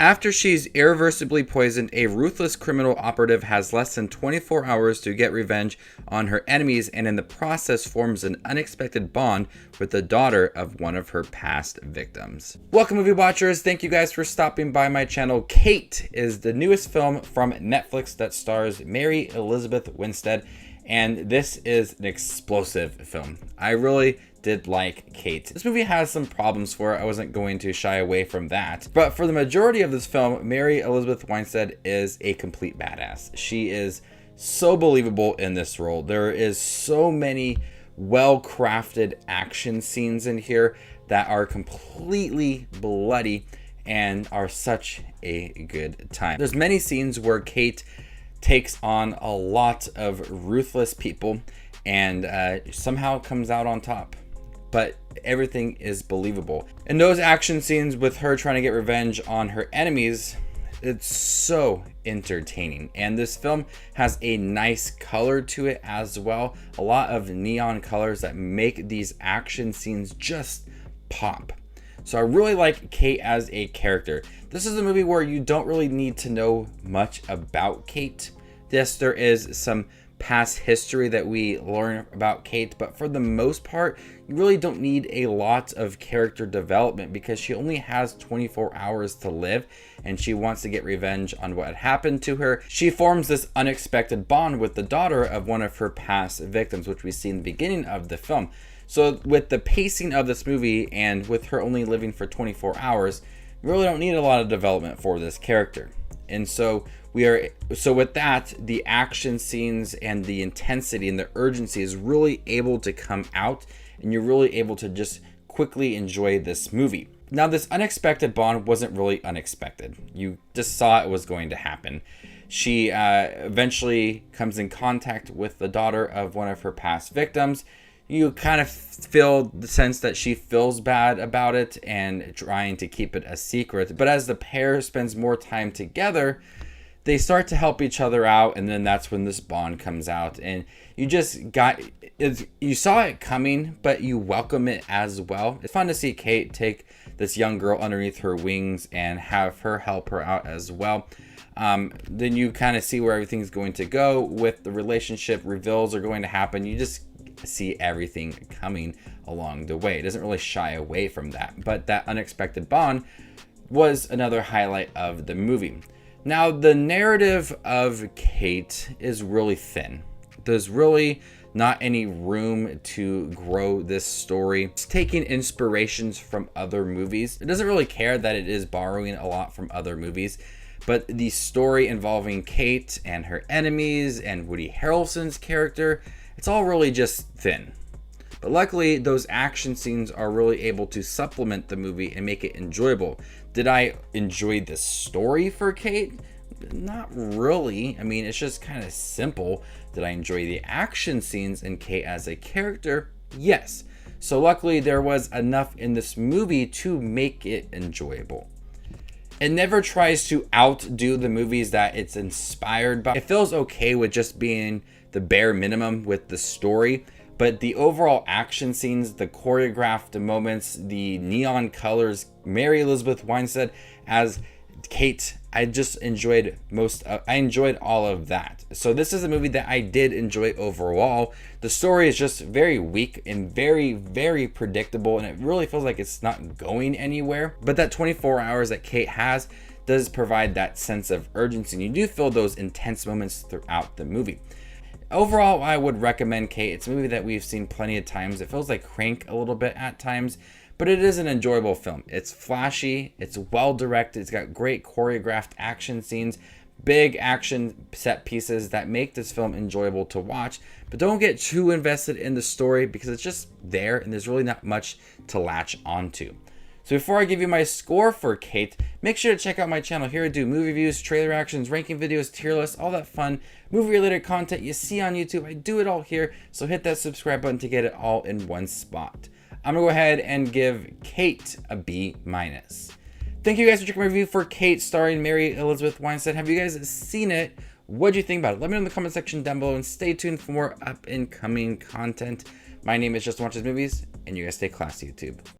After she's irreversibly poisoned, a ruthless criminal operative has less than 24 hours to get revenge on her enemies, and in the process forms an unexpected bond with the daughter of one of her past victims. Welcome, movie watchers. Thank you guys for stopping by my channel. Kate is the newest film from Netflix that stars Mary Elizabeth Winstead, and this is an explosive film. I really did like Kate. This movie has some problems for it. I wasn't going to shy away from that. But for the majority of this film, Mary Elizabeth Winstead is a complete badass. She is so believable in this role. There is so many well-crafted action scenes in here that are completely bloody and are such a good time. There's many scenes where Kate takes on a lot of ruthless people and somehow comes out on top. But everything is believable. In those action scenes with her trying to get revenge on her enemies, it's so entertaining. And this film has a nice color to it as well. A lot of neon colors that make these action scenes just pop. So I really like Kate as a character. This is a movie where you don't really need to know much about Kate. Yes, there is some past history that we learn about Kate, but for the most part, you really don't need a lot of character development because she only has 24 hours to live and she wants to get revenge on what had happened to her. She forms this unexpected bond with the daughter of one of her past victims, which we see in the beginning of the film. So with the pacing of this movie and with her only living for 24 hours, we really don't need a lot of development for this character. And so with that, the action scenes and the intensity and the urgency is really able to come out, and you're really able to just quickly enjoy this movie. Now, this unexpected bond wasn't really unexpected. You just saw it was going to happen. She eventually comes in contact with the daughter of one of her past victims. You kind of feel the sense that she feels bad about it and trying to keep it a secret. But as the pair spends more time together, they start to help each other out, and then that's when this bond comes out. And you saw it coming, but you welcome it as well. It's fun to see Kate take this young girl underneath her wings and have her help her out as well. Then you kind of see where everything's going to go with the relationship. Reveals are going to happen. You just see everything coming along the way. It doesn't really shy away from that, but that unexpected bond was another highlight of the movie. Now, the narrative of Kate is really thin. There's really not any room to grow this story. It's taking inspirations from other movies. It doesn't really care that it is borrowing a lot from other movies, but the story involving Kate and her enemies and Woody Harrelson's character, it's all really just thin. But luckily, those action scenes are really able to supplement the movie and make it enjoyable. Did I enjoy the story for Kate? Not really. I mean, it's just kind of simple. Did I enjoy the action scenes in Kate as a character? Yes. So luckily, there was enough in this movie to make it enjoyable. It never tries to outdo the movies that it's inspired by. It feels okay with just being the bare minimum with the story. But the overall action scenes, the choreographed moments, the neon colors, Mary Elizabeth Winstead as Kate, I just enjoyed I enjoyed all of that. So this is a movie that I did enjoy overall. The story is just very weak and very, very predictable, and it really feels like it's not going anywhere. But that 24 hours that Kate has does provide that sense of urgency, and you do feel those intense moments throughout the movie. Overall, I would recommend Kate. It's a movie that we've seen plenty of times. It feels like Crank a little bit at times, but it is an enjoyable film. It's flashy, it's well directed, it's got great choreographed action scenes, big action set pieces that make this film enjoyable to watch, but don't get too invested in the story because it's just there and there's really not much to latch onto. So before I give you my score for Kate, make sure to check out my channel. Here I do movie reviews, trailer reactions, ranking videos, tier lists, all that fun movie-related content you see on YouTube. I do it all here, so hit that subscribe button to get it all in one spot. I'm going to go ahead and give Kate a B-. Thank you guys for checking my review for Kate, starring Mary Elizabeth Winstead. Have you guys seen it? What do you think about it? Let me know in the comment section down below, and stay tuned for more up-and-coming content. My name is Justin Watches Movies, and you guys stay classy, YouTube.